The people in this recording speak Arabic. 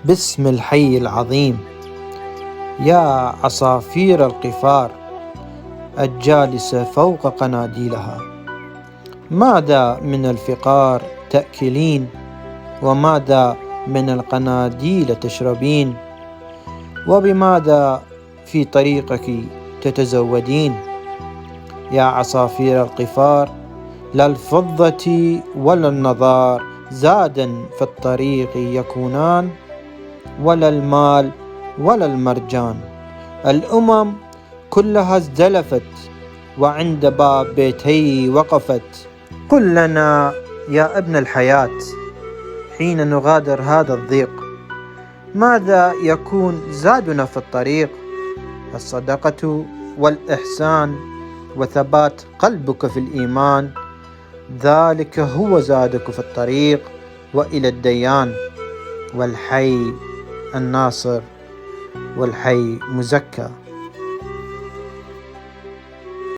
باسم الحي العظيم. يا عصافير القفار الجالسة فوق قناديلها، ماذا من الفقار تأكلين؟ وماذا من القناديل تشربين؟ وبماذا في طريقك تتزودين؟ يا عصافير القفار، لا الفضة ولا النظار زادا في الطريق يكونان، ولا المال ولا المرجان. الأمم كلها ازدلفت وعند باب بيتي وقفت. قل لنا يا ابن الحياة حين نغادر هذا الضيق، ماذا يكون زادنا في الطريق؟ الصدقة والإحسان وثبات قلبك في الإيمان، ذلك هو زادك في الطريق وإلى الديان. والحي الناصر والحي مزكى.